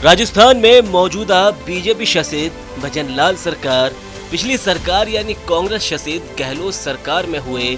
राजस्थान में मौजूदा बीजेपी शासित भजनलाल सरकार पिछली सरकार यानी कांग्रेस शासित गहलोत सरकार में हुए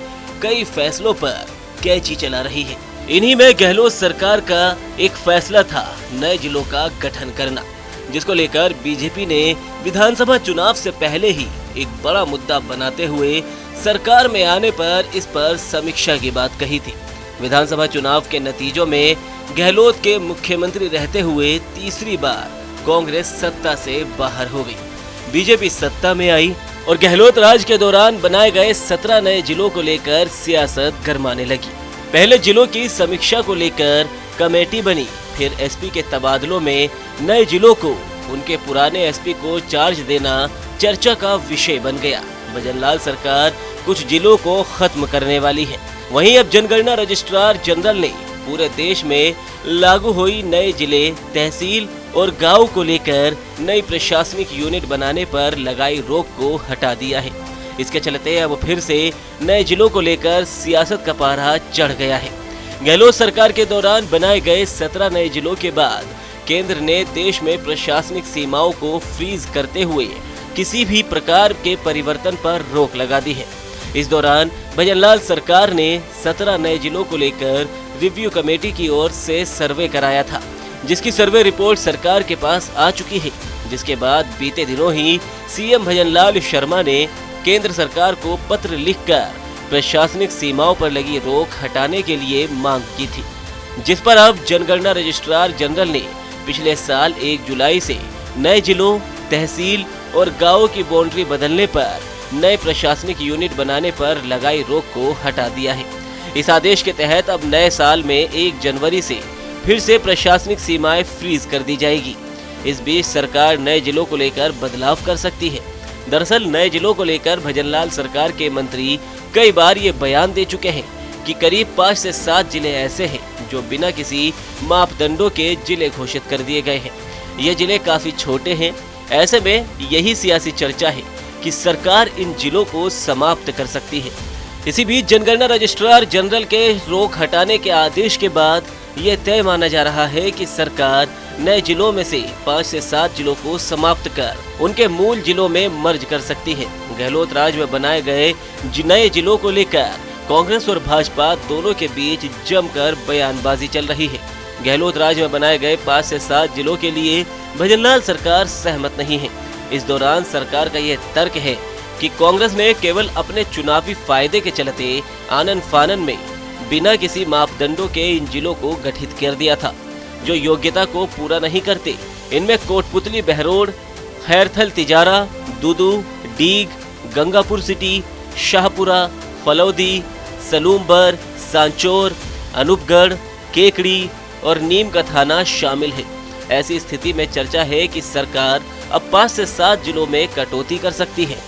कई फैसलों पर कैंची चला रही है। इन्हीं में गहलोत सरकार का एक फैसला था नए जिलों का गठन करना, जिसको लेकर बीजेपी ने विधानसभा चुनाव से पहले ही एक बड़ा मुद्दा बनाते हुए सरकार में आने पर इस पर समीक्षा की बात कही थी। विधानसभा चुनाव के नतीजों में गहलोत के मुख्यमंत्री रहते हुए तीसरी बार कांग्रेस सत्ता से बाहर हो गई। बीजेपी सत्ता में आई और गहलोत राज के दौरान बनाए गए 17 नए जिलों को लेकर सियासत गरमाने लगी। पहले जिलों की समीक्षा को लेकर कमेटी बनी, फिर एसपी के तबादलों में नए जिलों को उनके पुराने एसपी को चार्ज देना चर्चा का विषय बन गया। भजनलाल सरकार कुछ जिलों को खत्म करने वाली है। वहीं अब जनगणना रजिस्ट्रार जनरल ने पूरे देश में लागू हुई नए जिले, तहसील और गांव को लेकर नई प्रशासनिक यूनिट बनाने पर लगाई रोक को हटा दिया है। इसके चलते अब फिर से नए जिलों को लेकर सियासत का पारा चढ़ गया है। गहलोत सरकार के दौरान बनाए गए 17 नए जिलों के बाद केंद्र ने देश में प्रशासनिक सीमाओं को फ्रीज करते हुए किसी भी प्रकार के परिवर्तन पर रोक लगा दी है। इस दौरान भजनलाल सरकार ने 17 नए जिलों को लेकर रिव्यू कमेटी की ओर से सर्वे कराया था, जिसकी सर्वे रिपोर्ट सरकार के पास आ चुकी है। जिसके बाद बीते दिनों ही सीएम भजनलाल शर्मा ने केंद्र सरकार को पत्र लिखकर प्रशासनिक सीमाओं पर लगी रोक हटाने के लिए मांग की थी, जिस पर अब जनगणना रजिस्ट्रार जनरल ने पिछले साल 1 जुलाई से नए जिलों, तहसील और गांवों की बाउंड्री बदलने पर नए प्रशासनिक यूनिट बनाने पर लगाई रोक को हटा दिया है। इस आदेश के तहत अब नए साल में 1 जनवरी से फिर से प्रशासनिक सीमाएं फ्रीज कर दी जाएगी। इस बीच सरकार नए जिलों को लेकर बदलाव कर सकती है। दरअसल नए जिलों को लेकर भजनलाल सरकार के मंत्री कई बार ये बयान दे चुके हैं कि करीब 5 से 7 जिले ऐसे हैं जो बिना किसी मापदंडों के जिले घोषित कर दिए गए हैं। ये जिले काफी छोटे हैं। ऐसे में यही सियासी चर्चा है कि सरकार इन जिलों को समाप्त कर सकती है। इसी बीच जनगणना रजिस्ट्रार जनरल के रोक हटाने के आदेश के बाद ये तय माना जा रहा है कि सरकार नए जिलों में से 5 से 7 जिलों को समाप्त कर उनके मूल जिलों में मर्ज कर सकती है। गहलोत राज में बनाए गए नए जिलों को लेकर कांग्रेस और भाजपा दोनों के बीच जमकर बयानबाजी चल रही है। गहलोत राज में बनाए गए 5 से 7 जिलों के लिए भजनलाल सरकार सहमत नहीं है। इस दौरान सरकार का यह तर्क है कि कांग्रेस ने केवल अपने चुनावी फायदे के चलते आनन फानन में बिना किसी मापदंडों के इन जिलों को गठित कर दिया था, जो योग्यता को पूरा नहीं करते। इनमें कोटपुतली बहरोड, खैरथल तिजारा, दूदू, डीग, गंगापुर सिटी, शाहपुरा, फलौदी, सलूमबर, सांचौर, अनूपगढ़, केकड़ी और नीम का थाना शामिल है। ऐसी स्थिति में चर्चा है कि सरकार अब 5 से 7 जिलों में कटौती कर सकती है।